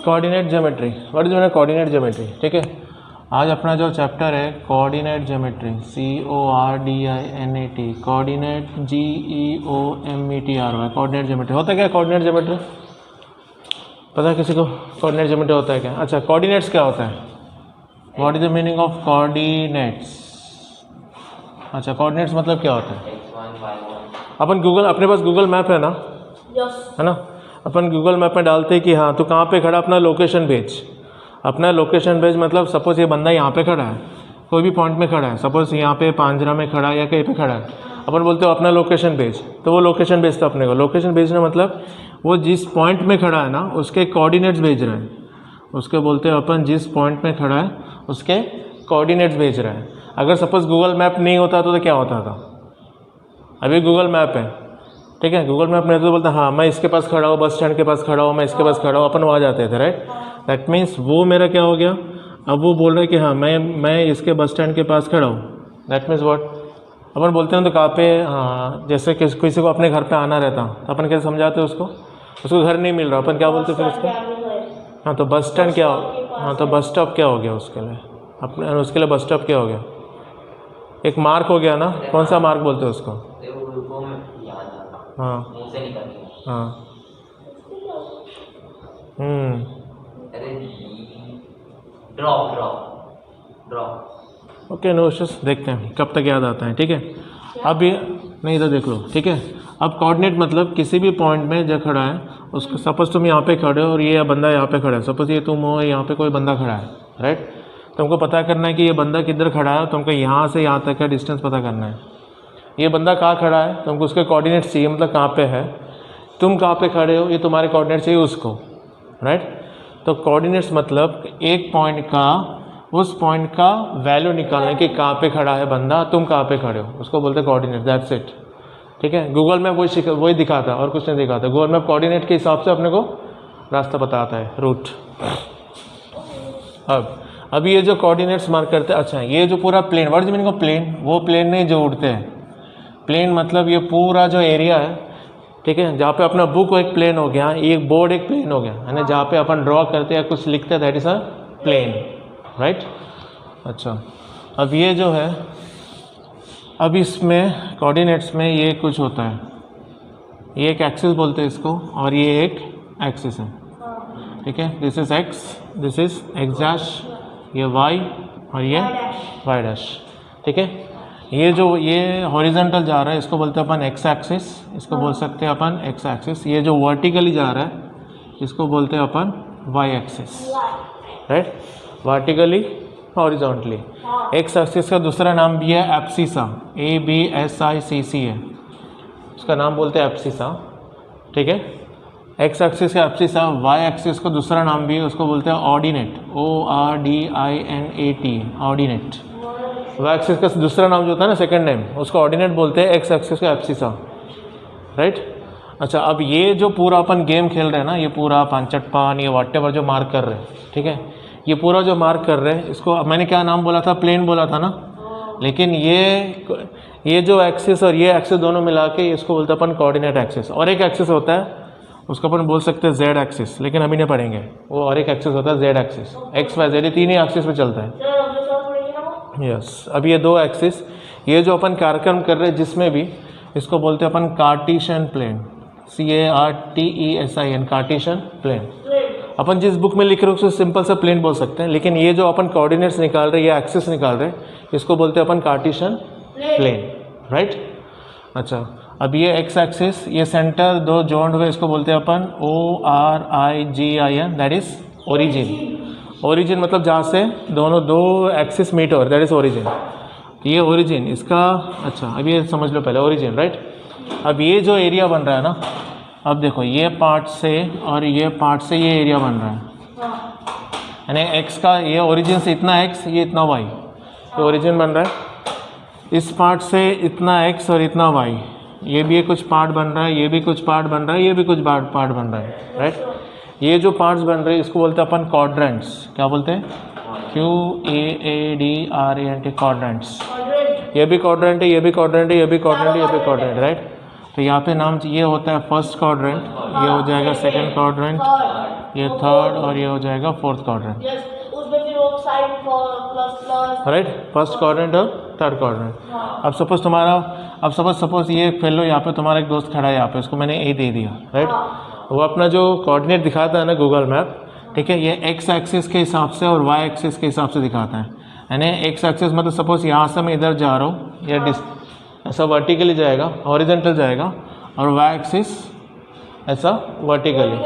Coordinate geometry, what is coordinate geometry. ठीक है, आज अपना जो चैप्टर है coordinate geometry, CORDINAT, coordinate GEOMETRY, coordinate geometry होता है क्या? कोऑर्डिनेट ज्योमेट्री पता है किसी को? कोऑर्डिनेट ज्योमेट्री होता है क्या? अच्छा, कोऑर्डिनेट्स क्या होता है? What is the meaning of coordinates? अच्छा, कोऑर्डिनेट्स मतलब क्या होता है? अपन गूगल, अपने पास गूगल मैप है ना? है ना? अपन गूगल मैप में डालते हैं कि हाँ तो कहाँ पे खड़ा, अपना लोकेशन भेज, अपना लोकेशन भेज। मतलब सपोज़ ये बंदा यहाँ पे खड़ा है, कोई भी पॉइंट में खड़ा है, सपोज़ यहाँ पे पांजरा में खड़ा है या कहीं पे खड़ा है, अपन बोलते हो अपना लोकेशन भेज, तो वो लोकेशन भेजता अपने को। लोकेशन भेजना मतलब वो जिस पॉइंट में खड़ा है ना उसके कोऑर्डिनेट्स भेज रहा है, उसके बोलते हो अपन जिस पॉइंट में खड़ा है उसके कोऑर्डिनेट्स भेज रहा है। अगर सपोज़ गूगल मैप नहीं होता तो क्या होता था? अभी गूगल मैप है, ठीक है, गूगल मैप नहीं तो बोलता हाँ मैं इसके पास खड़ा हूँ, बस स्टैंड के पास खड़ा हूँ, मैं इसके पास खड़ा हूँ, अपन वहाँ जाते थे, राइट। दैट मीन्स वो मेरा क्या हो गया, अब वो बोल रहे हैं कि हाँ मैं इसके बस स्टैंड के पास खड़ा हूँ। दैट मीन्स व्हाट, अपन बोलते हैं तो कहाँ पे, हाँ जैसे किसी को अपने घर पे आना रहता तो अपन कैसे समझाते हैं उसको घर नहीं मिल रहा, अपन क्या बोलते फिर उसको? हाँ तो बस स्टैंड क्या हो, हाँ तो बस स्टॉप क्या हो गया उसके लिए, अपने उसके लिए बस स्टॉप क्या हो गया? एक मार्क हो गया ना, कौन सा मार्क बोलते हैं उसको? हाँ हाँ ओके, नो इश्यूज, देखते हैं कब तक याद आता है। ठीक है, अब ये नहीं इधर देख लो। ठीक है, अब कोऑर्डिनेट मतलब किसी भी पॉइंट में जो खड़ा है उसको, सपोज तुम यहाँ पे खड़े हो और ये बंदा यहाँ पे खड़ा है, सपोज ये तुम हो, यहाँ पे कोई बंदा खड़ा है, राइट। तुमको पता करना है कि ये बंदा किधर खड़ा है, तुमको यहाँ से यहाँ तक का डिस्टेंस पता करना है। ये बंदा कहाँ खड़ा है, तुमको उसके कोऑर्डिनेट्स चाहिए, मतलब कहाँ पे है, तुम कहाँ पे खड़े हो, ये तुम्हारे कोऑर्डिनेट्स चाहिए उसको, राइट। तो कोऑर्डिनेट्स मतलब एक पॉइंट का, उस पॉइंट का वैल्यू निकालना है कि कहाँ पे खड़ा है बंदा, तुम कहाँ पे खड़े हो, उसको बोलते हैं कोऑर्डिनेट। That's it. ठीक है, गूगल मैप वही दिखाता और कुछ नहीं दिखाता। गूगल मैप कोऑर्डिनेट के हिसाब से अपने को रास्ता बताता है, रूट। अब ये जो कोऑर्डिनेट्स मार्क करते हैं, अच्छा ये जो पूरा plane, what is meaning of plane? वो प्लेन नहीं जो उड़ते हैं। प्लेन मतलब ये पूरा जो एरिया है, ठीक है, जहाँ पे अपना बुक एक प्लेन हो गया, एक बोर्ड एक प्लेन हो गया, है ना, जहाँ पे अपन ड्रॉ करते हैं या कुछ लिखते हैं, that is a plane, right. अच्छा, अब ये जो है, अब इसमें कोऑर्डिनेट्स में ये कुछ होता है, ये एक एक्सिस बोलते हैं इसको, और ये एक एक्सिस है, ठीक है। This is x, this is x dash, ये वाई और ये वाई डैश, ठीक है। ये हॉरिजॉन्टल जा रहा है, इसको बोलते हैं अपन एक्स एक्सिस, इसको बोल सकते हैं अपन एक्स एक्सिस। ये जो वर्टिकली जा रहा है इसको बोलते हैं अपन Y axis, right. Vertically, horizontally. X axis का दूसरा नाम भी है एब्सिसा, ABSICC है, उसका नाम बोलते हैं एब्सिसा, ठीक है। एक्स एक्सिस का एब्सिसा। वाई एक्सिस का दूसरा नाम भी है, उसको बोलते हैं ordinate, ORDINAT, ordinate. Y axis का दूसरा नाम जो होता है ना, सेकंड नेम, उसको ऑर्डिनेट बोलते हैं। एक्स एक्सिस का एब्सिसा, राइट। अच्छा, अब ये जो पूरा अपन गेम खेल रहे हैं ना, ये पूरा पांचटपान, ये व्हाटएवर जो मार्क कर रहे हैं, ठीक है, ये पूरा जो मार्क कर रहे हैं, इसको मैंने क्या नाम बोला था? प्लेन बोला था ना। लेकिन ये जो एक्सिस और ये एक्सिस दोनों मिला के इसको बोलते हैं अपन कोऑर्डिनेट एक्सिस। और एक एक्सिस होता है उसको अपन बोल सकते हैं जेड एक्सिस, लेकिन अभी नहीं पढ़ेंगे वो। और एक एक्सिस होता है Z axis, X Y Z, तीन ही एक्सिस पे चलता है। यस, अब ये दो एक्सिस, ये जो अपन कार्यक्रम कर रहे हैं जिसमें भी, इसको बोलते हैं अपन Cartesian plane, CARTESIAN, Cartesian plane. अपन जिस बुक में लिख रहे हैं उसको सिंपल सा प्लेन बोल सकते हैं, लेकिन ये जो अपन कोऑर्डिनेट्स निकाल रहे हैं, ये एक्सिस निकाल रहे हैं, इसको बोलते हैं अपन कार्टेशियन प्लेन, राइट। अच्छा, अब ये एक्स एक्सिस, ये सेंटर दो जॉइंट हुए, इसको बोलते हैं अपन ORIGIN, that is origin. Origin मतलब जहाँ से दोनों दो एक्सिस मीट हो, दैट इज ओरिजिन। ये ओरिजिन इसका, अच्छा अब ये समझ लो पहले ओरिजिन, राइट। अब ये जो एरिया बन रहा है ना, अब देखो ये पार्ट से और ये पार्ट से ये एरिया बन रहा है, यानी एक्स का, ये ओरिजिन से इतना एक्स, ये इतना वाई, तो ओरिजिन बन रहा है। इस पार्ट से इतना एक्स और इतना वाई, ये भी कुछ पार्ट बन रहा है, ये भी कुछ पार्ट बन रहा है, ये भी कुछ पार्ट बन रहा है, राइट। ये जो पार्ट्स बन रहे हैं इसको बोलते हैं अपन क्वाड्रेंट्स। क्या बोलते हैं? QUADRANT, quadrants. ये भी क्वाड्रेंट है, ये भी क्वाड्रेंट है, ये भी क्वाड्रेंट है, ये भी क्वाड्रेंट, राइट। तो यहाँ पे नाम ये होता है फर्स्ट क्वाड्रेंट, ये हो जाएगा सेकंड क्वाड्रेंट, ये थर्ड और ये हो जाएगा फोर्थ क्वाड्रेंट, उसमें फिर वो sign plus right, first quadrant और थर्ड क्वाड्रेंट। अब सपोज ये फिर लो, यहाँ पे तुम्हारा एक दोस्त खड़ा है, यहाँ पे उसको मैंने ए दे दिया, राइट, वो अपना जो कोऑर्डिनेट दिखाता है ना गूगल मैप, ठीक है, ये एक्स एक्सिस के हिसाब से और वाई एक्सिस के हिसाब से दिखाता है। यानी एक्स एक्सिस मतलब सपोज यहाँ से मैं इधर जा रहा हूँ, या ऐसा वर्टिकली जाएगा, हॉरिजॉन्टल जाएगा, और वाई एक्सिस ऐसा वर्टिकली,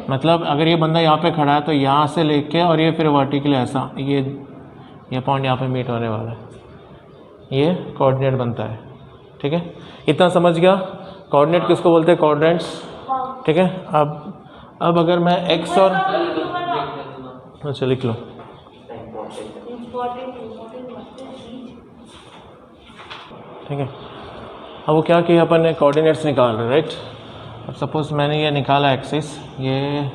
मतलब अगर ये बंदा यहाँ पे खड़ा है तो यहाँ से लेके और ये फिर वर्टिकली ऐसा, ये पॉइंट यहाँ पे मीट होने वाला है, ये कोऑर्डिनेट बनता है। ठीक है, इतना समझ गया। कोऑर्डिनेट किसको बोलते हैं? कोऑर्डिनेट्स। ठीक है, अब अगर मैं एक्स और अच्छा लिख लो, ठीक है। अब वो क्या किया अपन ने, कोऑर्डिनेट्स निकाल रहे, राइट। अब सपोज मैंने ये निकाला एक्सिस, ये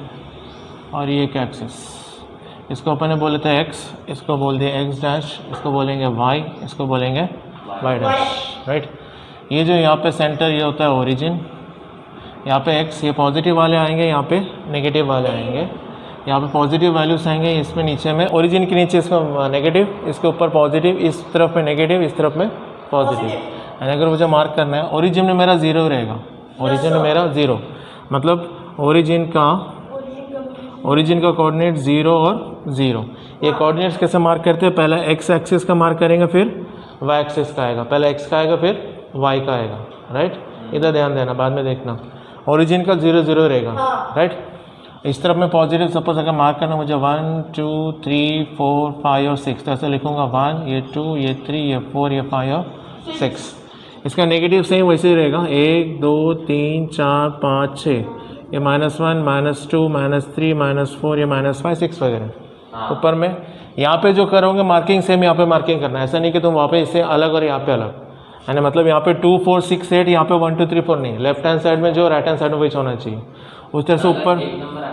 और ये एक एक्सिस, इसको अपन ने बोले थे एक्स, इसको बोल दिया एक्स डैश, इसको बोलेंगे वाई, इसको बोलेंगे वाई डैश, राइट। ये जो यहाँ पे सेंटर ये होता है ओरिजिन, यहाँ पे एक्स, ये पॉजिटिव वाले आएंगे, यहाँ पे नेगेटिव वाले आएंगे, यहाँ पे पॉजिटिव वैल्यूज आएंगे, इसमें नीचे में ओरिजिन के नीचे इसका नेगेटिव, इसके ऊपर पॉजिटिव, इस तरफ में नेगेटिव, इस तरफ में पॉजिटिव। यानी अगर मुझे मार्क करना है, ओरिजिन में मेरा ज़ीरो रहेगा, ओरिजिन में मेरा ज़ीरो, मतलब ओरिजिन का कोऑर्डिनेट ज़ीरो और ज़ीरो। ये कोऑर्डिनेट्स कैसे मार्क करते हैं? पहले एक्स एक्सिस का मार्क करेंगे, फिर वाई एक्सिस का आएगा, पहले एक्स का आएगा फिर वाई का आएगा, राइट। इधर ध्यान देना, बाद में देखना, ओरिजिन का 0 0 रहेगा, राइट। इस तरफ में पॉजिटिव, सपोज अगर मार्क करना मुझे 1 2 3 4 5 और 6, तो ऐसे लिखूंगा 1, ये 2, ये 3, ये 4, ये 5 और 6। इसका नेगेटिव सेम वैसे ही रहेगा, 1 2 3 4 5 6, ये -1 -2 -3 -4, ये -5 6 वगैरह ऊपर में। यहाँ पे जो करोगे मार्किंग सेम यहाँ पे मार्किंग करना है, ऐसा नहीं कि तुम वहाँ पे इससे अलग और यहाँ पे अलग, यानी मतलब यहाँ पे 2 4 6 8, यहाँ पे 1 2 3 4 नहीं, लेफ्ट हैंड साइड में जो राइट हैंड साइड में वही होना चाहिए, उस तरह से ऊपर,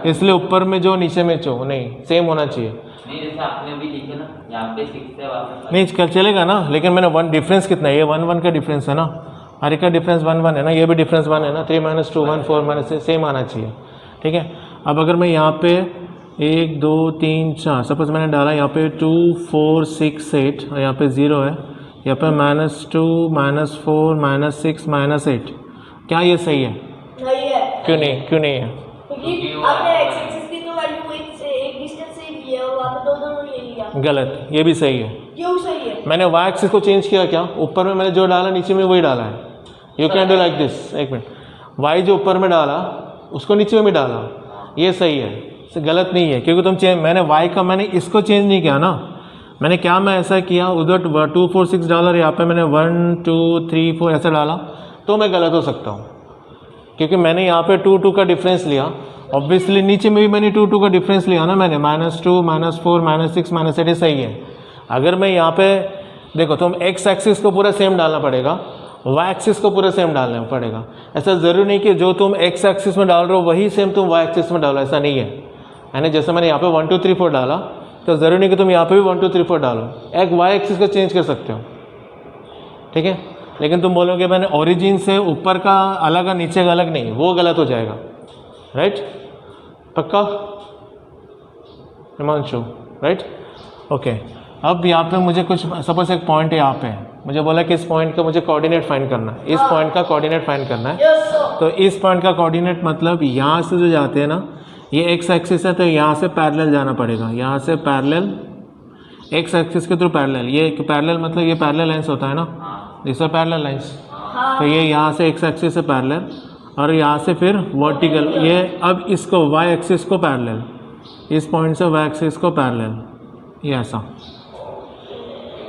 इसलिए ऊपर में जो नीचे में जो नहीं सेम होना चाहिए। नहीं जैसे आपने अभी लिखे ना, यहाँ पे 6 है, नहीं कल चलेगा ना, लेकिन मैंने 1 डिफरेंस कितना है, ये 1 1 का डिफरेंस है ना, हर एक का डिफरेंस 1 1 है ना, ये भी डिफरेंस 1 है ना, 3 -2 1 4 -6 सेम आना चाहिए। ठीक है, अब अगर मैं यहाँ पे 1 2 3 4 सपोज मैंने डाला, यहाँ पे 2 4 6 8 और यहाँ पे 0 है, यहाँ पे -2 -4 -6 -8, क्या ये सही है? नहीं है। क्यों नहीं है? क्योंकि आपने एक्स एक्सिस की तो वैल्यू एक डिस्टेंस से ही लिया, वहाँ पे दो ले लिया। गलत, ये भी सही है। क्यों सही है? मैंने वाई एक्सिस को चेंज किया क्या? ऊपर में मैंने जो डाला नीचे में वही डाला है। You can do like this, एक मिनट, वाई जो ऊपर में डाला उसको नीचे में भी डाला, ये सही है, गलत नहीं है। क्योंकि तुम मैंने वाई का मैंने इसको चेंज नहीं किया ना, मैं ऐसा किया, उधर 2 4 6 डाला, यहाँ पे मैंने 1 2 3 4 ऐसा डाला, तो मैं गलत हो सकता हूँ, क्योंकि मैंने यहाँ पे 2 2 का डिफरेंस लिया। ऑब्वियसली नीचे में भी मैंने 2 2 का डिफरेंस लिया ना मैंने, -2 -4 -6 -8 सही है। अगर मैं यहाँ पे देखो, तुम एक्स एक्सिस को पूरा सेम डालना पड़ेगा, वाई एक्सिस को पूरा सेम डालना पड़ेगा। ऐसा ज़रूरी नहीं कि जो तुम एक्स एक्सिस में डाल रहे हो वही सेम तुम वाई एक्सिस में डालो, ऐसा नहीं है। यानी जैसे मैंने यहाँ पे 1 2 3 4 डाला, तो ज़रूरी नहीं कि तुम यहाँ पे भी 1 2 3 4 डालो, एक वाई एक्सिस को चेंज कर सकते हो। ठीक है, लेकिन तुम बोलोगे मैंने ओरिजिन से ऊपर का अलग और नीचे का अलग, नहीं, वो गलत हो जाएगा, राइट। पक्का हिमांशु, राइट, ओके। अब यहाँ पे मुझे कुछ सपोज एक पॉइंट है, यहाँ पे मुझे बोला कि इस पॉइंट का मुझे कोऑर्डिनेट फाइंड करना है, इस पॉइंट का कोऑर्डिनेट फाइंड करना है। तो इस पॉइंट का कोऑर्डिनेट मतलब यहाँ से जो जाते हैं ना, ये एक्स एक्सिस है, तो यहाँ से पैरेलल जाना पड़ेगा, यहाँ से पैरेलल, एक्स एक्सिस के थ्रू पैरेलल, ये पैरेलल मतलब ये पैरेलल लाइंस होता है ना, दिस आर पैरेलल लाइंस, तो ये यहाँ से एक्स एक्सिस से पैरेलल और यहाँ से फिर वर्टिकल, ये अब इसको वाई एक्सिस को पैरेलल, इस पॉइंट से वाई एक्सिस को पैरेलल, ये ऐसा,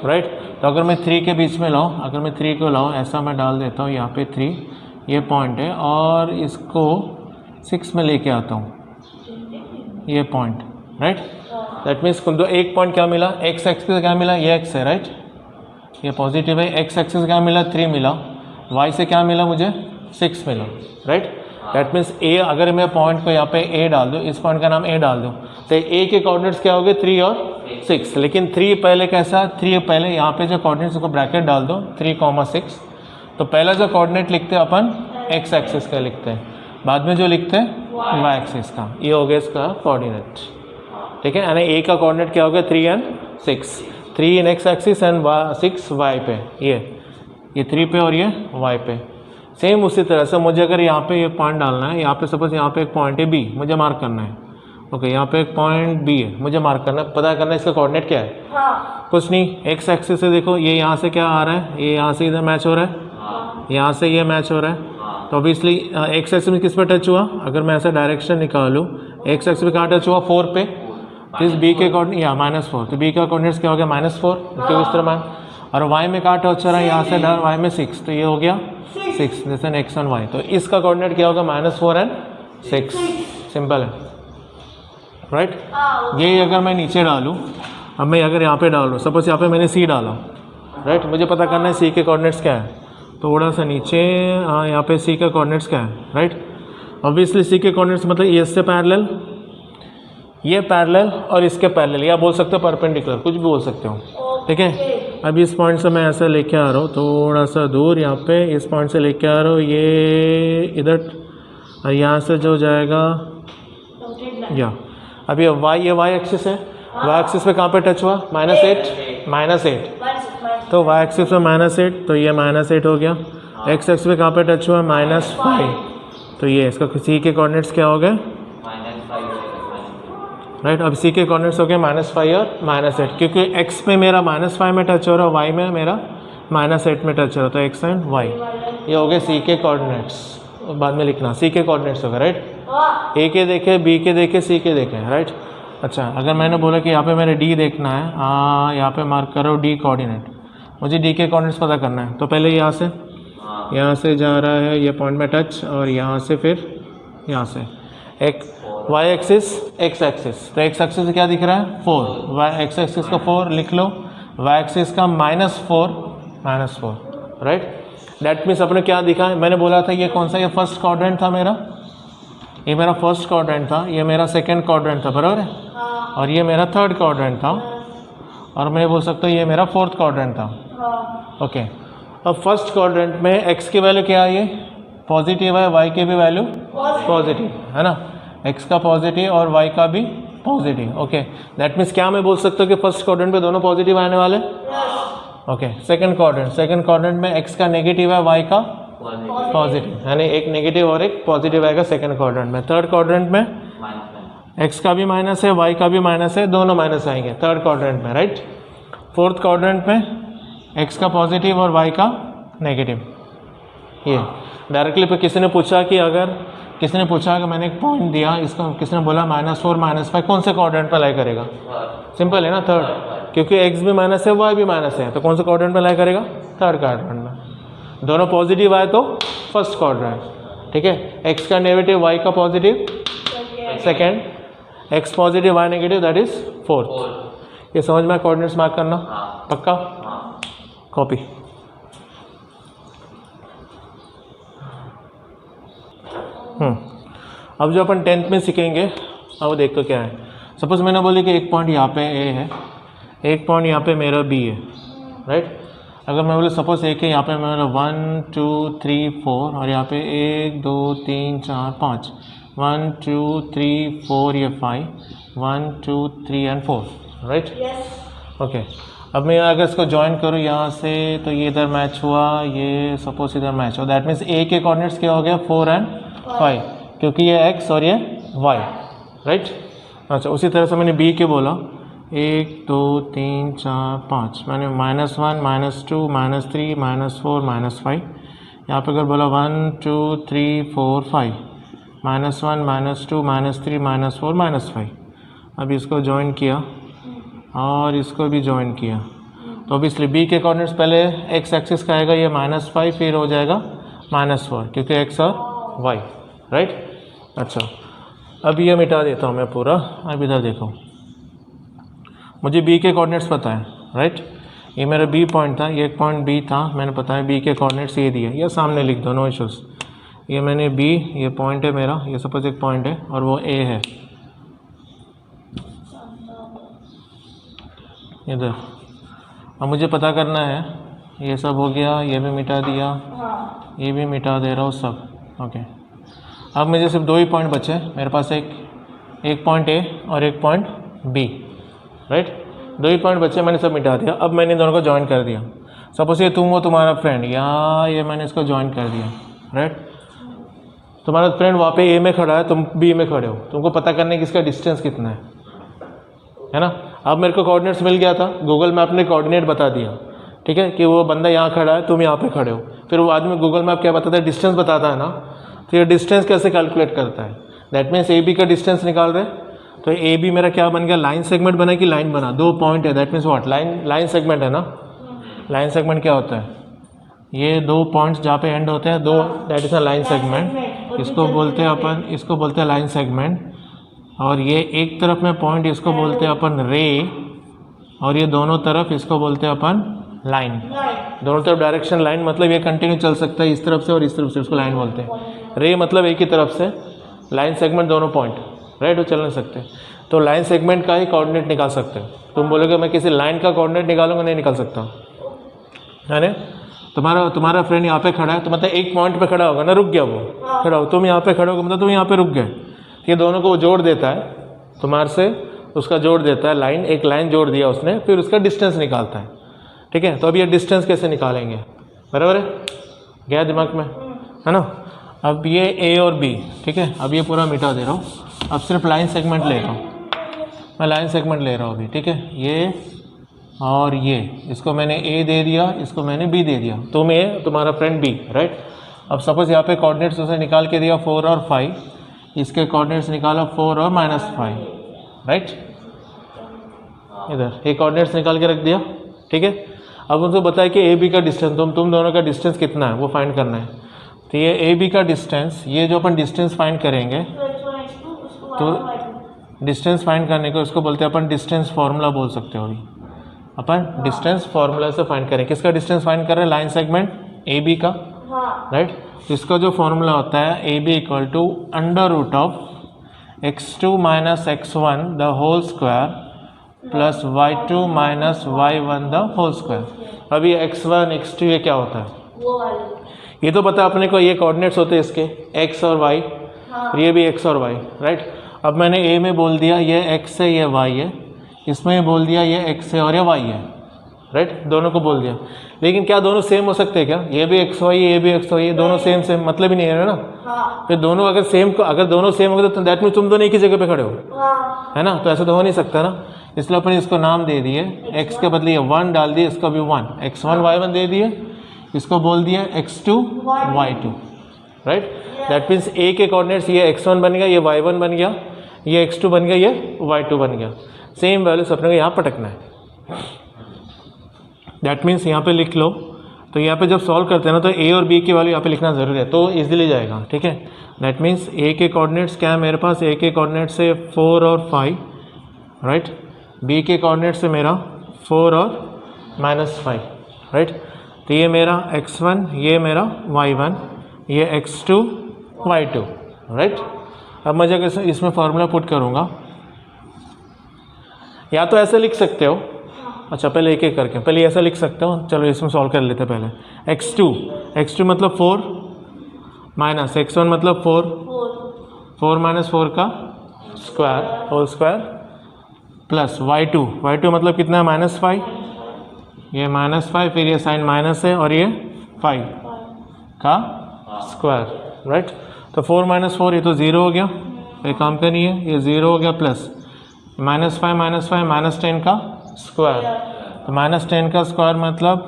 राइट। तो अगर मैं 3 के बीच में लाऊँ, अगर मैं 3 को लाऊँ, ऐसा मैं डाल देता हूँ यहाँ पे 3, ये पॉइंट है, और इसको 6 में लेके आता हूँ, ये पॉइंट, राइट। दैट मीन्स दो एक पॉइंट क्या मिला, एक्स एक्सिस क्या मिला, ये एक्स है, राइट, ये पॉजिटिव है, एक्स एक्सिस क्या मिला, 3 मिला, वाई से क्या मिला मुझे, 6 मिला, राइट। दैट मीन्स ए, अगर मैं पॉइंट को यहाँ पे ए डाल दूँ, इस पॉइंट का नाम ए डाल दूँ, तो ए के कोऑर्डिनेट्स क्या हो गए, 3 और 6, लेकिन 3 पहले कैसा, 3 पहले यहाँ पे जो कोऑर्डिनेट्स को ब्रैकेट डाल दो 3, 6, तो पहला जो कोऑर्डिनेट लिखते हैं अपन एक्स एक्सिस का लिखते हैं, बाद में जो लिखते हैं वाई एक्सिस का, ये हो गया इसका कोऑर्डिनेट, ठीक है। यानी ए का कोऑर्डिनेट क्या हो गया 3 and 6, 3 in X axis and 6 Y पे, ये 3 पे और ये वाई पे। सेम उसी तरह से मुझे अगर यहाँ पे ये पॉइंट डालना है, यहाँ पे सपोज यहाँ पे एक पॉइंट है बी, मुझे मार्क करना है, ओके यहाँ पे एक पॉइंट बी है, मुझे मार्क करना है, पता करना है इसका कोऑर्डिनेट क्या है। हाँ कुछ नहीं, एक्स एक्सिस से देखो ये यहाँ से क्या आ रहा है, ये यहाँ से इधर मैच हो रहा है, यहाँ से ये मैच हो रहा है, तो ऑब्वियसली एक्स एक्सिस में किस पे टच हुआ, अगर मैं ऐसा डायरेक्शन निकालूँ, एक्स एक्सिस पे कहाँ टच हुआ 4 पे, तो इस बी के कोऑर्डिनेट या -4, तो बी का कोऑर्डिनेट्स क्या हो गया -4, क्योंकि इस तरह मान, और वाई में कहाँ टच हो रहा है, यहाँ से वाई में 6, तो ये हो गया 6 जैसे एक्स एंड वाई, तो इसका कोऑर्डिनेट क्या होगा -4 and 6, सिंपल है राइट। ये अगर मैं नीचे डालूँ, अब मैं अगर यहाँ पे डालूँ, सपोज यहाँ पे मैंने सी डाला राइट, मुझे पता करना है सी के कोऑर्डिनेट्स क्या है, थोड़ा सा नीचे यहाँ पे सी का कोऑर्डिनेट्स क्या है राइट। ऑब्वियसली सी के कोऑर्डिनेट्स मतलब ये इससे पैरेलल, ये पैरेलल और इसके पैरेलल, या बोल सकते हो परपेंडिकुलर, कुछ भी बोल सकते हो, ठीक है। अब इस पॉइंट से मैं ऐसा लेके आ रहा हूँ थोड़ा सा दूर, यहाँ पे इस पॉइंट से लेके आ रहा हूँ ये इधर, और यहाँ से जो जाएगा या अभी ये वाई एक्सिस है, वाई एक्सिस पे कहाँ पे टच हुआ -8, तो वाई एक्सिस में -8, तो ये -8 हो गया। एक्स एक्सिस पे कहाँ पे टच हुआ -5, तो ये इसका सी के कोऑर्डिनेट्स क्या हो गए राइट। अब सी के कोऑर्डिनेट्स हो गए -5 और -8, क्योंकि एक्स पे मेरा -5 में टच हो रहा है, वाई में मेरा -8 में टच हो रहा है, तो एक्स एंड वाई ये हो गए सी के कोऑर्डिनेट्स। बाद में लिखना सी के कोऑर्डिनेट्स हो गए राइट, ए के देखे, बी के देखे, सी के देखे राइट। अच्छा, अगर मैंने बोला कि यहाँ पे मेरे डी देखना है, यहाँ पे मार्क करो डी कोऑर्डिनेट, मुझे डी के कोऑर्डिनेट्स पता करना है, तो पहले यहाँ से जा रहा है ये पॉइंट में टच, और यहाँ से फिर यहाँ से एक वाई एक्सिस एक्स एक्सिस, तो एक्स एक्सिस से क्या दिख रहा है 4, वाई एक्स एक्सिस का 4 लिख लो, वाई एक्सिस का -4 राइट। डैट मीन्स अपने क्या दिखा है, मैंने बोला था ये कौन सा, ये फर्स्ट क्वाड्रेंट था मेरा, ये मेरा फर्स्ट क्वाड्रेंट था, ये मेरा सेकंड क्वाड्रेंट था बराबर है, और ये मेरा थर्ड क्वाड्रेंट था, और मैं बोल सकता हूँ ये मेरा फोर्थ क्वाड्रेंट था, ओके। अब फर्स्ट क्वाड्रेंट में एक्स की वैल्यू क्या है, ये पॉजिटिव है, वाई की भी वैल्यू पॉजिटिव है ना, एक्स का पॉजिटिव और वाई का भी पॉजिटिव, ओके। दैट मीन्स क्या मैं बोल सकता हूँ कि फर्स्ट क्वाड्रेंट पे दोनों पॉजिटिव आने वाले, ओके। सेकंड क्वाड्रेंट में एक्स का नेगेटिव है, वाई का पॉजिटिव, यानी एक नेगेटिव और एक पॉजिटिव आएगा सेकंड क्वाड्रेंट में। थर्ड क्वाड्रेंट में एक्स का भी माइनस है, वाई का भी माइनस है, दोनों माइनस आएंगे थर्ड क्वाड्रेंट में राइट। फोर्थ क्वाड्रेंट में एक्स का पॉजिटिव और वाई का नेगेटिव। ये डायरेक्टली पे किसी ने पूछा कि मैंने एक पॉइंट दिया, इसका किसी ने बोला -4 -5 कौन से क्वाड्रेंट पर लाई करेगा, सिंपल है ना थर्ड, क्योंकि एक्स भी माइनस है, वाई भी माइनस है, तो कौन से क्वाड्रेंट पर लाई करेगा, थर्ड क्वाड्रेंट में। दोनों पॉजिटिव आए तो फर्स्ट क्वाड्रेंट, ठीक है। एक्स का नेगेटिव, वाई का positive second, X positive Y negative, that is fourth. ये समझ में कोऑर्डिनेट्स मार्क करना पक्का, कॉपी। अब जो अपन 10th में सीखेंगे अब देखो क्या है। सपोज मैंने बोली कि एक पॉइंट यहाँ पे ए है, एक पॉइंट यहाँ पे मेरा बी है राइट। अगर मैं बोले सपोज एक है यहाँ पे मेरा 1 2 3 4 और यहाँ पे 1 2 3 4 5, 1 2 3 4 ये 5, 1 2 3 and 4 राइट, ओके। अब मैं अगर इसको ज्वाइन करूँ यहाँ से तो ये इधर मैच हुआ, ये सपोज इधर मैच हुआ, दैट मीन्स ए के कोऑर्डिनेट्स क्या हो गया 4 and 5, क्योंकि ये x और ये y राइट। अच्छा, उसी तरह से मैंने b के बोला 1 2 3 4 5, मैंने -1 -2 -3 -4 -5। यहाँ पे अगर बोला 1 2 3 4 5, -1 -2 -3 -4 -5। अब इसको ज्वाइन किया और इसको भी ज्वाइन किया, तो ऑब्वियसली b के कोऑर्डिनेट्स पहले x एक्सिस का आएगा, ये -5 फिर हो जाएगा -4, क्योंकि x और y राइट। अच्छा, अब ये मिटा देता हूँ मैं पूरा। अब इधर देखो, मुझे b के कोऑर्डिनेट्स पता है राइट। ये मेरा b पॉइंट था, ये एक पॉइंट b था, मैंने पता है b के कोऑर्डिनेट्स ये दिए, ये सामने लिख दो, नो इश्यूज़। ये मैंने b, ये पॉइंट है मेरा, ये सपोज एक पॉइंट है और वो a है इधर। अब मुझे पता करना है, ये सब हो गया, ये भी मिटा दिया, ये भी मिटा दे रहा हूँ सब, ओके। अब मुझे सिर्फ 2 ही पॉइंट बचे, मेरे पास एक पॉइंट ए और एक पॉइंट बी, राइट। 2 ही पॉइंट बचे, मैंने सब मिटा दिया। अब मैंने दोनों को ज्वाइन कर दिया। सपोज ये तुम हो तुम्हारा फ्रेंड, या ये मैंने इसको ज्वाइन कर दिया, राइट। तुम्हारा फ्रेंड वहाँ पे ए में खड़ा है, तुम बी में खड़े हो, तुमको पता करने की इसका डिस्टेंस कितना है ना। अब मेरे को कोऑर्डिनेट्स मिल गया था, गूगल मैप ने कोऑर्डिनेट बता दिया, ठीक है, कि वो बंदा यहाँ खड़ा है, तुम यहाँ पे खड़े हो। फिर वो आदमी गूगल मैप क्या बताता है, डिस्टेंस बताता है ना। तो ये डिस्टेंस कैसे कैलकुलेट करता है, दैट मीन्स ए बी का डिस्टेंस निकाल रहे हैं। तो ए बी मेरा क्या बन गया, लाइन सेगमेंट बना कि लाइन बना, 2 पॉइंट है, that means what, line segment है ना। लाइन सेगमेंट क्या होता है, ये 2 पॉइंट्स जहाँ पे एंड होते हैं, 2, that is a line segment. इसको बोलते हैं अपन, इसको बोलते हैं लाइन सेगमेंट। और ये एक तरफ में पॉइंट, इसको बोलते हैं अपन रे, और ये दोनों तरफ इसको बोलते हैं अपन लाइन। दोनों तरफ डायरेक्शन लाइन, मतलब ये कंटिन्यू चल सकता है इस तरफ से और इस तरफ से, उसको लाइन बोलते हैं। रे मतलब एक ही तरफ से, लाइन सेगमेंट दोनों पॉइंट, राइट, वो चल नहीं सकते। तो लाइन सेगमेंट का ही कोऑर्डिनेट निकाल सकते हो। तुम बोलोगे मैं किसी लाइन का कोऑर्डिनेट निकालूंगा, नहीं निकाल सकता, है ना। तुम्हारा फ्रेंड यहाँ पे खड़ा है, तो मतलब एक पॉइंट पे खड़ा होगा ना, रुक गया वो, खड़ा हो, तुम यहाँ पे खड़े हो, मतलब तुम यहाँ पे रुक गए। ये दोनों को वो जोड़ देता है, तुम्हारे से उसका जोड़ देता है, लाइन, एक लाइन जोड़ दिया उसने, फिर उसका डिस्टेंस निकालता है, ठीक है। तो अब ये डिस्टेंस कैसे निकालेंगे, बराबर है, गया दिमाग में, है ना। अब ये ए और बी, ठीक है, अब ये पूरा मिटा दे रहा हूँ, अब सिर्फ लाइन सेगमेंट ले रहा हूँ, मैं लाइन सेगमेंट ले रहा हूँ अभी, ठीक है। ये और ये, इसको मैंने ए दे दिया, इसको मैंने बी दे दिया, तुम ए, तुम्हारा फ्रेंड बी, राइट। अब सपोज यहाँ पे कोऑर्डिनेट्स उसे निकाल के दिया 4 और 5, इसके कोऑर्डिनेट्स निकाला 4 और -5, राइट। इधर ये कोऑर्डिनेट्स निकाल के रख दिया, ठीक है। अब उनको बताया कि ए बी का डिस्टेंस, तुम दोनों का डिस्टेंस कितना है वो फाइंड करना है। तो ये ए बी का डिस्टेंस, ये जो अपन डिस्टेंस फाइंड करेंगे, तो डिस्टेंस फाइंड करने को इसको बोलते हैं अपन डिस्टेंस फार्मूला बोल सकते हो। अभी अपन डिस्टेंस फार्मूला से फाइंड करें, किसका डिस्टेंस फाइंड कर रहे हैं, लाइन सेगमेंट ए बी का, राइट। तो इसका जो फॉर्मूला होता है, A B equal to √ x2 - x1 the whole square plus y2 - y1 the whole square. अभी x1 x2 ये क्या होता है, वो वाले, ये तो पता अपने को, ये कोऑर्डिनेट्स होते हैं इसके x और y, और ये भी x और y, राइट। अब मैंने a में बोल दिया ये x है, ये y है, इसमें बोल दिया ये x है और ये y है, राइट, दोनों को बोल दिया। लेकिन क्या दोनों सेम हो सकते हैं क्या, ये भी x y, ये भी x y, ये दोनों सेम मतलब ही नहीं है ना। फिर दोनों अगर दोनों सेम हो गए तो दैट मीन्स तुम दोनों एक ही जगह पे खड़े हो, है ना। तो ऐसा तो हो नहीं सकता ना, इसलिए अपन इसको नाम दे दिए, x के बदले 1 डाल दिए, इसका भी 1, x1 y1 दे दिए, इसको बोल दिया x2 y2, right. That means a के कोऑर्डिनेट्स ये x1 बन गया, ये y1 बन गया, ये x2 बन गया, ये y2 बन गया। सेम वैल्यूज अपने को यहाँ पटकना है, दैट मीन्स यहाँ पे लिख लो। तो यहाँ पे जब सॉल्व करते हैं ना, तो a और b की वैल्यू यहाँ पे लिखना ज़रूरी है, तो इजीली जाएगा, ठीक है। दैट मीन्स a के कोऑर्डिनेट्स क्या है मेरे पास, a के कोऑर्डिनेट्स से 4 और 5, राइट। b के कोऑर्डिनेट्स से मेरा 4 और -5, राइट। तो ये मेरा x1, ये मेरा y1, ये x2 y2, राइट। अब मैं जब इसमें फार्मूला पुट करूँगा, या तो ऐसे लिख सकते हो, अच्छा पहले एक एक करके, पहले ऐसा लिख सकते हो, चलो इसमें सॉल्व कर लेते हैं पहले। x2 मतलब 4 माइनस x1 मतलब 4 - 4 का square whole square plus y2 मतलब कितना है, -5, ये -5, फिर ये साइन माइनस है और ये 5 का स्क्वायर, राइट। तो 4 - 4 ये तो 0 हो गया, ये काम का नहीं है, ये 0 हो गया, प्लस -5 - 10 का स्क्वायर, तो -10 का स्क्वायर मतलब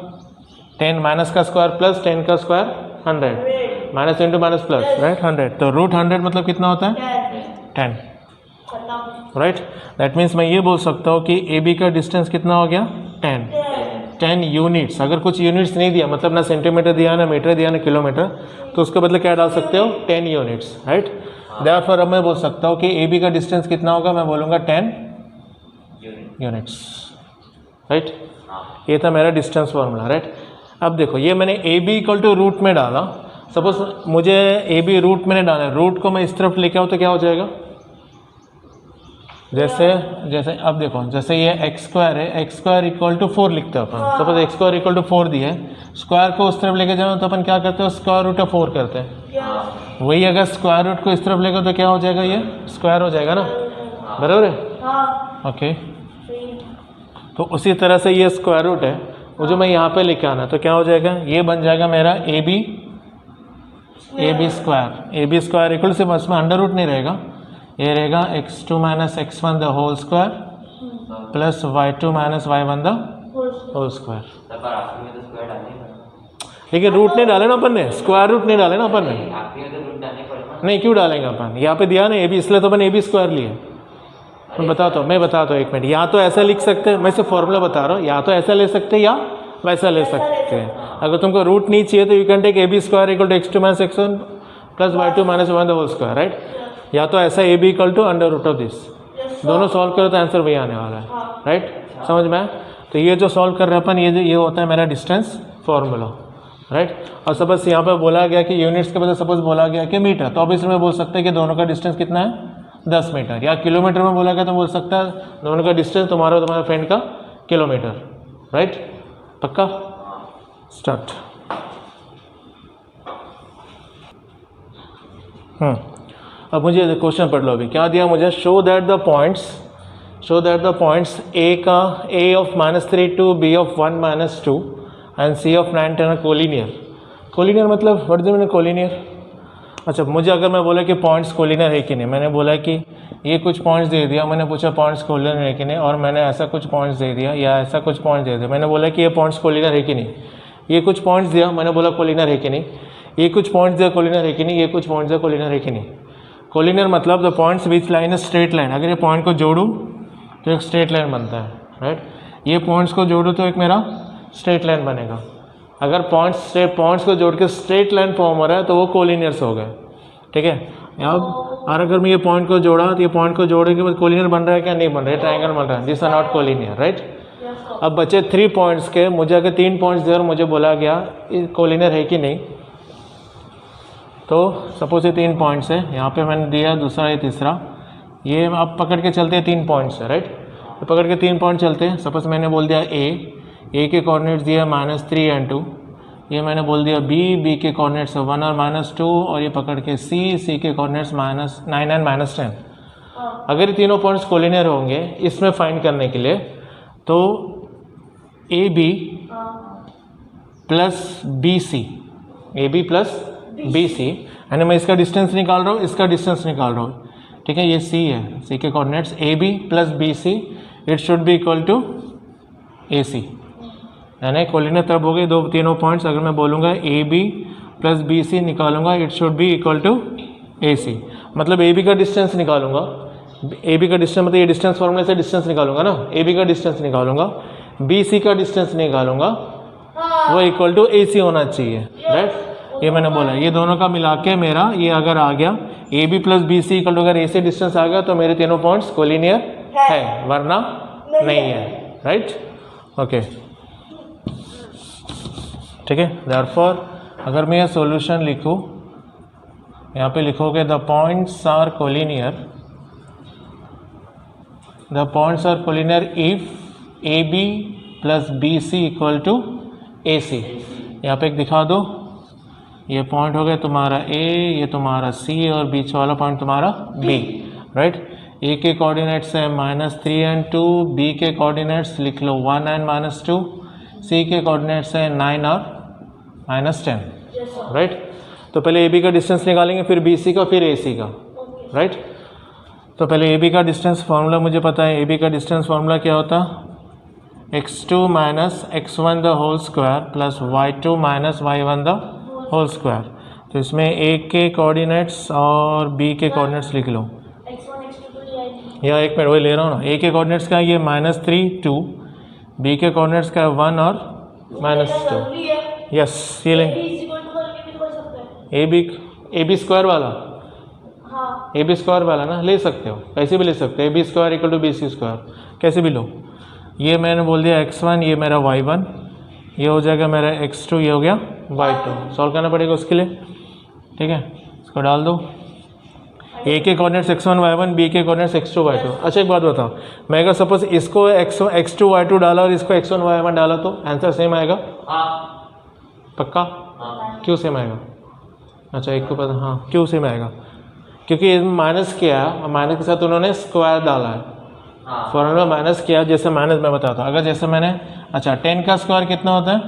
10 माइनस का स्क्वायर प्लस 10 का square 100, minus into minus plus, right, 100। तो √100 मतलब कितना होता है, 10, राइट। दैट मीन्स मैं ये बोल सकता हूँ कि ए बी का डिस्टेंस कितना हो गया, 10 यूनिट्स। अगर कुछ यूनिट्स नहीं दिया, मतलब ना सेंटीमीटर दिया, ना मीटर दिया, ना किलोमीटर, तो उसके बदले क्या डाल सकते हो, 10 यूनिट्स, राइट। देयरफॉर अब मैं बोल सकता हूँ कि ए बी का डिस्टेंस कितना होगा, मैं बोलूँगा 10 यूनिट्स, राइट। ये था मेरा डिस्टेंस फॉर्मूला, राइट। अब देखो ये मैंने A B equal to root में डाला, सपोज मुझे ए बी रूट में डाला, रूट को मैं इस तरफ लेके आऊँ तो क्या हो जाएगा, जैसे अब देखो, जैसे ये x² है, x² इक्वल टू 4 लिखते हैं अपन, सपोज x² इक्वल टू 4 दिया है, स्क्वायर को उस तरफ लेके जाओ तो अपन क्या करते हैं, √4 करते हैं, वही अगर स्क्वायर रूट को इस तरफ लेगा तो क्या हो जाएगा, ये स्क्वायर हो जाएगा ना, बराबर है। हाँ ओके, सही। तो उसी तरह से ये स्क्वायर रूट है, वो जो मैं यहाँ पे लेके आना, तो क्या हो जाएगा, ये बन जाएगा मेरा ए बी स्क्वायर इक्वल से, बस में अंडर रूट नहीं रहेगा, ये रहेगा x2 minus x1 the whole square plus y2 minus y1 the whole square. तब आखिरी में तो स्क्वायर डालना ही पड़ेगा। लेकिन रूट नहीं डाले ना अपन ने, स्क्वायर रूट नहीं डाले ना अपन ने। आखिरी में तो रूट डालने पड़ेगा। नहीं, क्यों डालेंगे अपन, यहाँ पे दिया ना ए बी, इसलिए तो अपन ए बी स्क्वायर लिए। मैं बताता हूँ एक मिनट, या तो ऐसा लिख सकते हैं, मैं सिर्फ फॉर्मूला बता रहा हूँ, या तो ऐसा ले सकते हैं या वैसा ले सकते हैं। अगर तुमको रूट नहीं चाहिए तो you can take A B square equal to x2 minus x1 plus y2 minus y1 the whole square, right. या तो ऐसा A B equal to under root of this, दोनों सॉल्व करो तो आंसर वही आने वाला है, राइट। समझ में आया? तो ये जो सॉल्व कर रहे हैं अपन, ये होता है मेरा डिस्टेंस फार्मूला, राइट। और सपोज यहाँ पे बोला गया कि यूनिट्स के बजाय सपोज बोला गया कि मीटर, तो अब इसमें बोल सकते हैं कि दोनों का डिस्टेंस कितना है, 10 मीटर। या किलोमीटर में बोला गया तो बोल सकता है दोनों का डिस्टेंस, तुम्हारा और तुम्हारे फ्रेंड का किलोमीटर, राइट। पक्का? स्टार्ट। अब मुझे क्वेश्चन पढ़ लो अभी, क्या दिया मुझे, show that the points A of -3 to B of 1 - 2 and C of 9 10 collinear मतलब what do you mean collinear. अच्छा, मुझे अगर मैं बोला कि पॉइंट्स कोलिनियर है कि नहीं, मैंने बोला कि ये कुछ पॉइंट्स दे दिया, मैंने पूछा पॉइंट्स कोलिनियर है कि नहीं, और मैंने ऐसा कुछ पॉइंट्स दे दिया या ऐसा कुछ पॉइंट्स दे दिया, मैंने बोला कि ये पॉइंट्स कोलिनियर है कि नहीं, ये कुछ पॉइंट्स दिया, मैंने बोला कोलिनियर है कि नहीं, ये कुछ पॉइंट्स दिया कोलिनियर है कि नहीं, ये कुछ पॉइंट्स दिया कोलिनियर है कि नहीं। कोलिनियर मतलब the points which line straight line, अगर ये पॉइंट को जोड़ूँ तो एक स्ट्रेट लाइन बनता है, राइट। ये पॉइंट्स को जोड़ूँ तो एक मेरा स्ट्रेट लाइन बनेगा। अगर पॉइंट्स को जोड़ के स्ट्रेट लाइन फॉर्म हो रहा है तो वो कोलिनियर्स हो गए, ठीक है। अब और अगर मैं ये पॉइंट को जोड़ा तो ये पॉइंट को जोड़ने के बाद कोलिनियर बन रहा है क्या, नहीं बन रहा है, ट्रायंगल बन रहा है, this are not collinear, right. अब बचे 3 पॉइंट्स के, मुझे अगर 3 पॉइंट्स दे और मुझे बोला गया कोलिनियर है कि नहीं, तो सपोज ये 3 पॉइंट्स है, यहाँ पे मैंने दिया दूसरा, ये तीसरा, ये अब पकड़ के चलते हैं 3 पॉइंट्स है, राइट। तो पकड़ के 3 पॉइंट चलते हैं। सपोज मैंने बोल दिया ए के कोऑर्डिनेट्स दिया -3 और 2, ये मैंने बोल दिया बी के कोऑर्डिनेट्स 1 और -2, और ये पकड़ के सी के कोऑर्डिनेट्स -9 एंड -10। अगर ये तीनों पॉइंट्स कोलिनियर होंगे इसमें फाइंड करने के लिए, तो A B plus B C यानी मैं इसका डिस्टेंस निकाल रहा हूँ, इसका डिस्टेंस निकाल रहा हूँ, ठीक है। ये सी है, सी के coordinates A B plus B C, it should be equal to A C, यानी कोलिनियर तब हो गए तीनों पॉइंट्स। अगर मैं बोलूँगा A B plus B C निकालूंगा, it should be equal to A C, मतलब ए बी का डिस्टेंस निकालूंगा, ए बी का डिस्टेंस मतलब ये डिस्टेंस फॉर्मूले से डिस्टेंस निकालूंगा ना, ए बी का डिस्टेंस निकालूंगा, बी सी का डिस्टेंस निकालूंगा, वो इक्वल टू ए सी होना चाहिए, राइट। ये मैंने बोला, ये दोनों का मिला के मेरा ये अगर आ गया A B plus B C equal to, अगर ए सी डिस्टेंस आ गया तो मेरे तीनों पॉइंट्स कोलिनियर है, वरना नहीं है, राइट। ओके, ठीक है। देयरफॉर अगर मैं ये सॉल्यूशन लिखूँ, यहाँ पे लिखोगे the points are collinear if A B plus B C equal to A C. यहाँ पे एक दिखा दो, ये पॉइंट हो गया तुम्हारा ए, ये तुम्हारा सी, और बीच वाला पॉइंट तुम्हारा बी, राइट। ए के कोऑर्डिनेट्स है -3 और 2, बी के कोऑर्डिनेट्स लिख लो 1 और -2, सी के कोऑर्डिनेट्स है 9 और -10, राइट। तो पहले ए बी का डिस्टेंस निकालेंगे, फिर बी सी का, फिर ए सी का, राइट। तो पहले ए बी का डिस्टेंस फार्मूला मुझे पता है, ए बी का डिस्टेंस फार्मूला क्या होता, x2 minus x1 the whole square plus y2 minus y1 the whole square. तो इसमें ए के कोऑर्डिनेट्स और बी के कोऑर्डिनेट्स लिख लो, या एक मिनट वही ले रहा हूँ ना। ए के कोऑर्डिनेट्स का ये -3 2, बी के कोऑर्डिनेट्स का 1 और -2, यस। ये लें ए बी स्क्वायर वाला, ए बी स्क्वायर वाला ना, ले सकते हो, कैसे भी ले सकते हो, A B square equal to B C square, कैसे भी लो। ये मैंने बोल दिया x1, ये मेरा y1, ये हो जाएगा मेरा x2, ये हो गया y2। सॉल्व करना पड़ेगा उसके लिए, ठीक है। इसको डाल दो, ए के कोऑर्डिनेट्स x1 y1, बी के कोऑर्डिनेट्स x2 y2। अच्छा एक बात बताओ, मैं अगर सपोज इसको x2 y2 डाला और इसको x1 y1 डाला तो आंसर सेम आएगा? पक्का? क्यों सेम आएगा? अच्छा एक को पता, हाँ क्यों सेम आएगा, क्योंकि माइनस किया और माइनस के साथ उन्होंने स्क्वायर डाला है, हाँ फॉर्मूला माइनस किया, जैसे माइनस मैं बताता हूँ, अगर जैसे मैंने अच्छा 10 का स्क्वायर कितना होता है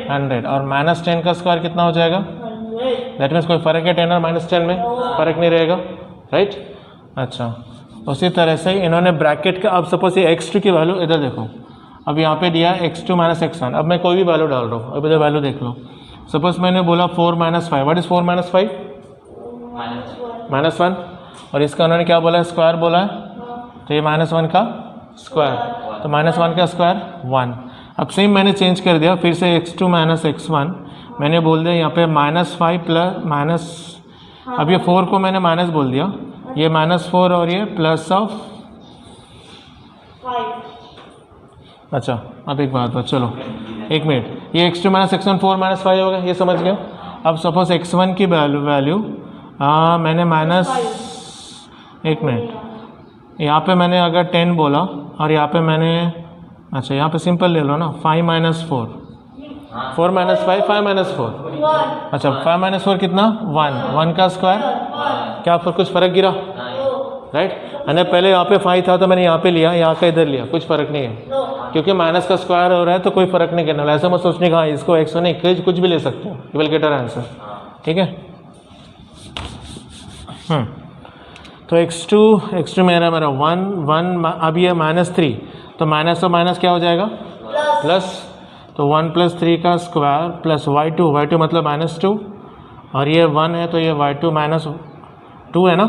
100 100 और माइनस 10 का स्क्वायर कितना हो जाएगा, 100 दैट मीन्स कोई फ़र्क है 10 और माइनस 10 में, फ़र्क नहीं रहेगा, राइट। अच्छा उसी तरह से इन्होंने ब्रैकेट का, अब सपोज ये x2 की वैल्यू इधर देखो, अब यहाँ पे दिया x2 माइनस x1, अब मैं कोई भी वैल्यू डाल रहा हूँ, अब इधर वैल्यू देख लो, सपोज मैंने बोला 4 minus 5, what is 4 minus 5 minus -1, और इसका उन्होंने क्या बोला है, स्क्वायर बोला है, तो ये -1 का स्क्वायर, तो -1 का स्क्वायर 1। अब सेम मैंने चेंज कर दिया, फिर से x2 माइनस x1 मैंने बोल दिया यहाँ पे -5 प्लस माइनस, अब ये 4 को मैंने माइनस बोल दिया, ये -4 और ये प्लस ऑफ, 5 अच्छा अब एक बात हो, चलो एक मिनट, ये x2 माइनस x1 4 माइनस 5 होगा, ये समझ गया। अब सपोज x1 की वैल्यू मैंने माइनस, एक मिनट, यहाँ पे मैंने अगर 10 बोला और यहाँ पे मैंने, अच्छा यहाँ पे सिंपल ले लो ना, 5 माइनस 4, 4 माइनस 5, 5 माइनस 4, 1 अच्छा 5 माइनस 4 कितना 1 का स्क्वायर, 1 क्या फिर कुछ फ़र्क गिरा, राइट, मैंने पहले यहाँ पे 5 था तो मैंने यहाँ पे लिया, यहाँ का इधर लिया, कुछ फ़र्क नहीं है, क्योंकि माइनस का स्क्वायर हो रहा है तो कोई फ़र्क नहीं करना, ऐसा मत सोचने का इसको x नहीं, कुछ भी ले सकते हो, you will get our answer, ठीक है। तो x2 मेरा 1, अब ये -3, तो माइनस और माइनस क्या हो जाएगा प्लस, तो 1 + 3 का स्क्वायर प्लस y2 मतलब -2, और ये 1 है तो ये y2 -2 है ना,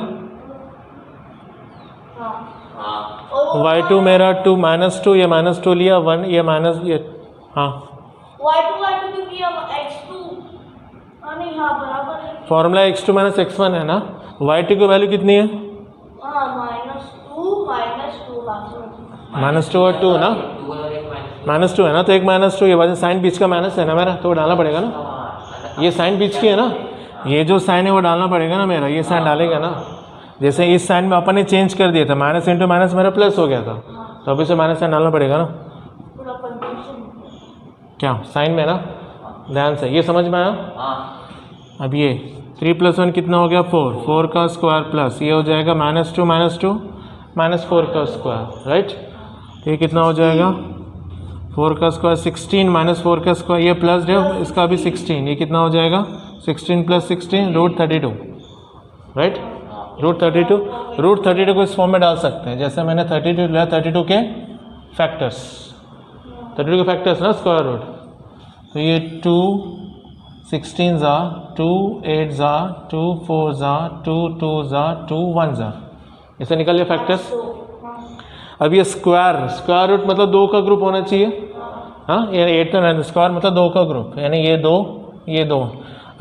y2 मेरा 2 -2, ये -2 लिया, 1 ये माइनस, ये हाँ y2 क्योंकि अब x2 नहीं, हाँ बराबर है, फॉर्मूला x2 माइनस x1 है ना, y2 की वैल्यू कितनी है हाँ -2 -2 और 2 ना, -2 है ना, तो एक -2, ये वजह साइन बीच का माइनस है ना मेरा, तो वो डालना पड़ेगा ना, ये साइन बीच की है ना, ये जो साइन है वो डालना पड़ेगा ना मेरा, ये साइन डालेगा ना, जैसे इस साइन में अपन ने चेंज कर दिया था, माइनस इंटू माइनस मेरा प्लस हो गया था, तो अभी से माइनस साइन डालना पड़ेगा ना, पूरा कंफ्यूजन, क्या साइन में ना, ध्यान से, ये समझ में आया। अब ये 3 + 1 कितना हो गया 4 का स्क्वायर प्लस ये हो जाएगा -2 -4 का स्क्वायर, राइट, तो ये कितना हो जाएगा 4 का स्क्वायर 16 -4 का स्क्वायर, ये प्लस है इसका भी 16, ये कितना हो जाएगा 16 + 16 √32, राइट, √32 को इस फॉर्म में डाल सकते हैं, जैसे मैंने 32 लिया, 32 के फैक्टर्स ना स्क्वायर रूट, तो ये 2 16 ज़ा 2 8 ज़ा 2 4 ज़ा 2 2 ज़ा 2 1 ज़ा, इसे निकल लिया फैक्टर्स। अब ये स्क्वायर रूट मतलब 2 का ग्रुप होना चाहिए, हाँ ये 8 तो नहीं, स्क्वायर मतलब 2 का ग्रुप, यानी ये 2।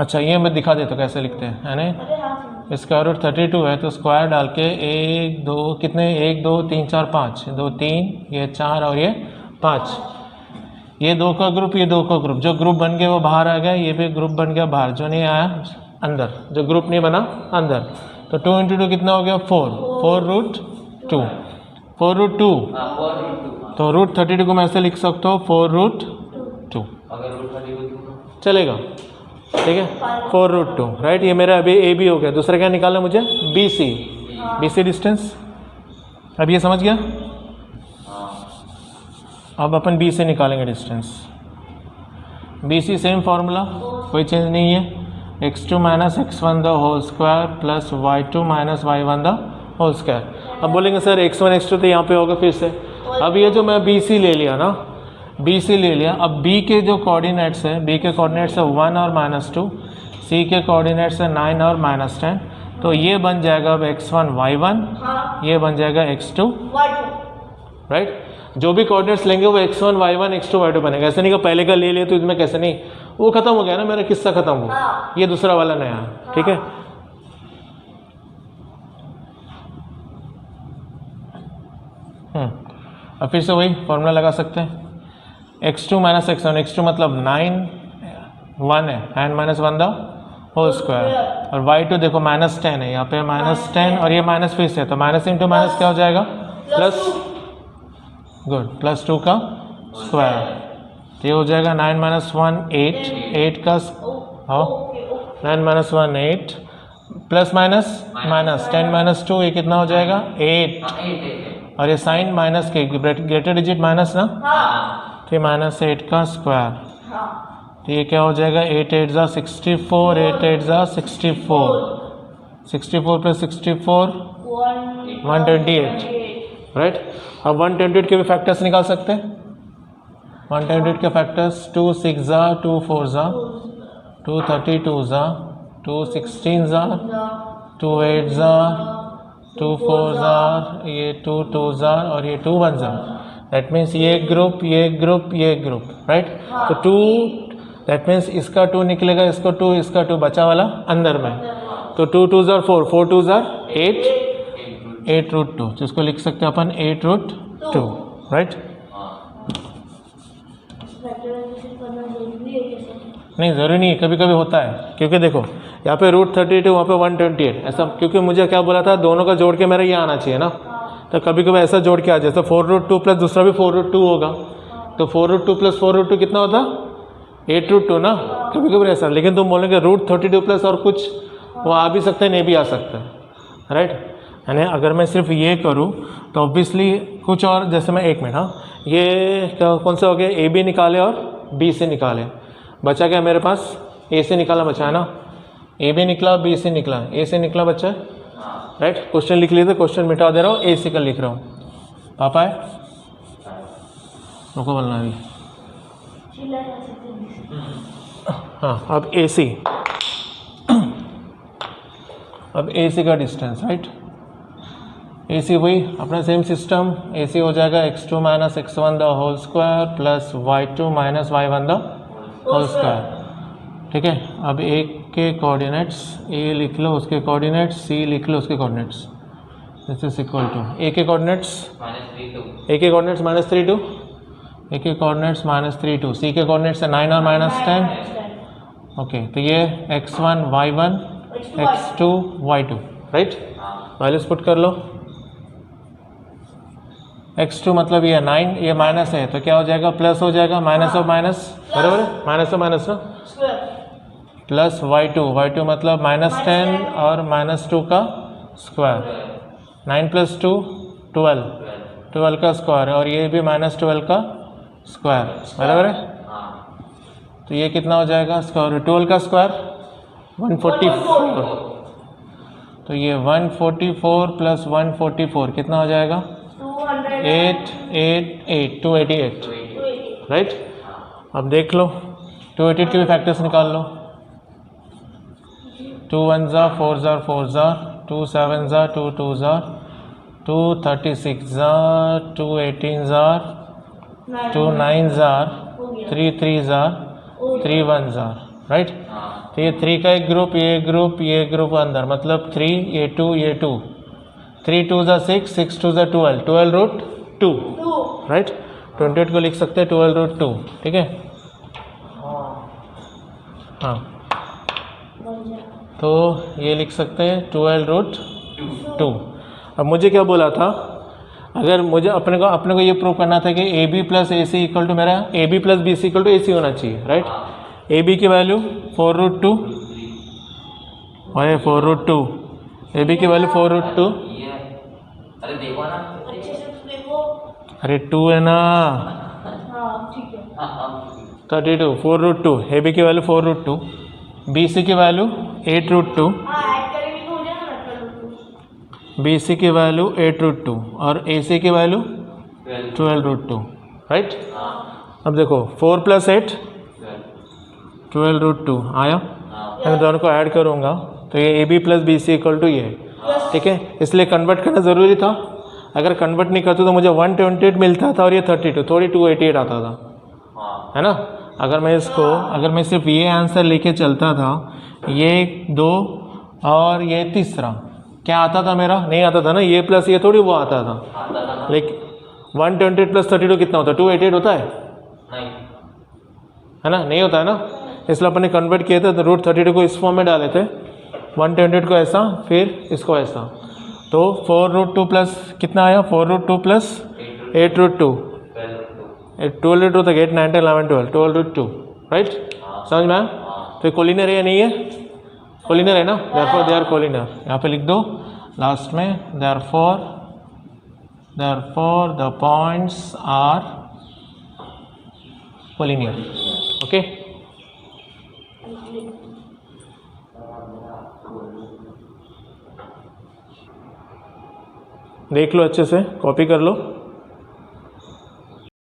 अच्छा ये मैं दिखा देता हूँ कैसे लिखते हैं, यानी स्क्वायर रूट 32 है तो स्क्वायर डाल के 1 2 कितने 1 2 3 4 5 2 3 ये 4 और ये 5, ये 2 का ग्रुप, ये 2 का ग्रुप, जो ग्रुप बन गया वो बाहर आ गया, ये भी ग्रुप बन गया बाहर, जो नहीं आया अंदर, जो ग्रुप नहीं बना अंदर, तो 2 × 2 कितना हो गया 4 √2, तो √32 को मैं ऐसे लिख सकता हूँ 4√2, चलेगा, ठीक है 4√2, राइट, ये मेरा अभी ए बी हो गया। दूसरा क्या निकालना मुझे बी सी डिस्टेंस, अब ये समझ गया। अब अपन बी से निकालेंगे distance, B C same formula, कोई चेंज नहीं है, x2 - x1 the whole square plus y2 - y1 the whole square. अब बोलेंगे सर x1 x2 तो यहाँ पे होगा फिर से, अब ये जो मैं बी सी ले लिया ना, बी सी ले लिया, अब बी के जो कोऑर्डिनेट्स है, बी के कोऑर्डिनेट्स है 1 और -2, सी के कोऑर्डिनेट्स है 9 और -10, तो ये बन जाएगा अब x1 y1, ये बन जाएगा x2 राइट, जो भी कोऑर्डिनेट्स लेंगे वो x1 y1 x2 y2 बनेगा, ऐसे नहीं कि पहले का ले लिया तो इसमें कैसे नहीं, वो खत्म हो गया ना, मेरा किस्सा खत्म हुआ, ये दूसरा वाला नया, ठीक है। अब फिर से वही फॉर्मूला लगा सकते हैं, x2 - x1, x2 मतलब 9 1 है एंड -1 द होल स्क्वायर, और y2 देखो -10 है, यहाँ पे -10 और ये माइनस फिर से, तो माइनस इंटू माइनस क्या हो जाएगा प्लस, गुड, +2 का स्क्वायर, तो ये हो जाएगा 9 - 1 8 का, हाँ 9 minus 1 8 plus minus minus 10 minus 2 ये कितना हो जाएगा 8 हाँ 8 और ये साइन माइनस के ग्रेटर डिजिट माइनस ना हाँ तो ये माइनस 8 का स्क्वायर हाँ तो ये क्या हो जाएगा 8 8 ज़ा 64 8 8 ज़ा 64 64 प्लस 64 128 राइट। अब 128 के भी फैक्टर्स निकाल सकते हैं 128 के फैक्टर्स 2 6 ज़ा 2 4 ज़ा 2 32 ज़ा 2 16 ज़ा 2 8 ज़ा 2 4 ज़ा ये 2 2 ज़ा और ये 2 1 ज़ा दैट मीन्स ये ग्रुप राइट। तो 2 दैट मीन्स इसका 2 निकलेगा इसको 2 इसका 2 बचा वाला अंदर में तो 2 2 ज़ा 4 4 2 ज़ा 8 8 रूट 2 तो इसको लिख सकते हैं अपन 8 रूट 2 राइट। फैक्टराइजेशन करना जरूरी है क्या सर? नहीं ज़रूरी नहीं है कभी कभी होता है क्योंकि देखो यहाँ पे रूट 32 वहाँ पे 128 ऐसा क्योंकि मुझे क्या बोला था दोनों का जोड़ के मेरा ये आना चाहिए ना तो कभी कभी ऐसा जोड़ के आ जाए तो 4 रूट 2 प्लस दूसरा भी 4 रूट 2 होगा तो 4 रूट 2 प्लस 4 रूट 2 कितना होता 8 रूट 2 ना कभी कभी ऐसा लेकिन तुम बोलेंगे रूट 32 प्लस और कुछ वो आ भी सकता है नहीं भी आ सकता है राइट। यानी अगर मैं सिर्फ ये करूँ तो ऑब्वियसली कुछ और जैसे मैं 1 मिनट हाँ ये कौन से हो गए ए बी निकाले और बी से निकाले बचा क्या मेरे पास ए से निकाला बचा है ना ए बी निकला बी से निकला ए से निकला बच्चा राइट। क्वेश्चन लिख लीजिए क्वेश्चन मिटा दे रहा हूँ ए से का लिख रहा हूँ पापा है रुको बोलना अभी चिल्ला जा सकते हैं। हाँ अब ए सी का डिस्टेंस राइट ए सी वही अपना सेम सिस्टम ए सी हो जाएगा x2 minus x1 the whole square plus y2 minus y1 the whole square ठीक है। अब ए के कोऑर्डिनेट्स ए लिख लो उसके कोऑर्डिनेट्स सी लिख लो उसके coordinates this is equal to A के कोऑर्डिनेट्स ए के कोऑर्डिनेट्स -3 2 ए के कोऑर्डिनेट्स -3 2 सी के कोऑर्डिनेट्स है 9 और -10 ओके तो ये x1 y1 x2 y2 right values put कर लो x2 मतलब ये 9 ये माइनस है तो क्या हो जाएगा प्लस हो जाएगा माइनस ऑफ माइनस बराबर है माइनस ऑफ माइनस ना प्लस y2 मतलब -10 और -2 का स्क्वायर 9 प्लस 2 12 का स्क्वायर और ये भी -12 का स्क्वायर बराबर है तो ये कितना हो जाएगा स्क्वायर 12 का स्क्वायर 144 तो ये 144 प्लस 144 कितना हो जाएगा 288 राइट। अब देख लो 288 के भी फैक्टर्स निकाल लो 2 1 ज़ा 4 ज़ा 4 ज़ा 2 7 ज़ा 2 2 ज़ा 2 36 ज़ा 2 18 ज़ा 2 9 ज़ा 3 3 ज़ा 3 1 ज़ा राइट। तो ये 3 का एक ग्रुप ये ग्रुप अंदर मतलब 3 ये 2 ये 2 3 2 ज़ा 6 6 2 ज़ा 12 रूट 2 राइट। 28 को लिख सकते हैं 12 रूट 2 ठीक है हाँ तो ये लिख सकते हैं 12 रूट 2। अब मुझे क्या बोला था अगर मुझे अपने को ये प्रूव करना था कि A B plus A C equal to मेरा A B plus B C equal to A C होना चाहिए राइट। ए बी की वैल्यू 4 रूट 2 और ये 4 रूट 2 ए बी की वैल्यू 4 रूट 2 अरे देखो ना अच्छे से तो देखो अरे 2 है ना हाँ ठीक है 32 4 रूट 2 ए बी की वैल्यू 4 रूट 2 बी सी की वैल्यू 8 रूट 2 हाँ ऐड करेंगे तो हो जाएगा ना 12 बी सी की वैल्यू 8 रूट 2 और ए सी की वैल्यू 12 रूट 2 राइट। अब देखो 4 प्लस 8 12 रूट 2 आया मैं दोनों को ऐड करूँगा तो ये A B plus B C equal to ये ठीक है। इसलिए कन्वर्ट करना ज़रूरी था अगर कन्वर्ट नहीं करते तो मुझे 128 मिलता था और ये 32 थोड़ी 288 आता था है ना। अगर मैं सिर्फ ये आंसर लेके चलता था ये 2 और ये तीसरा क्या आता था मेरा नहीं आता था ना ये प्लस ये थोड़ी वो आता था लेकिन 128 प्लस 32 कितना होता है 288 होता है है ना नहीं होता है ना। इसलिए अपन ने कन्वर्ट किए थे तो रूट 32 को इस फॉर्म में डाले थे 128 को ऐसा फिर इसको ऐसा तो 4 रूट 2 प्लस कितना आया 4 रूट 2 प्लस 8 रूट 2 12 रूट 2 तक 8 9 10 11 12 रूट 2 राइट समझ में आया। तो कोलिनियर या नहीं है कोलिनियर है ना, देयरफॉर दे आर कोलिनियर। यहाँ पे लिख दो लास्ट में, therefore the points are collinear. Okay, देख लो अच्छे से, कॉपी कर लो।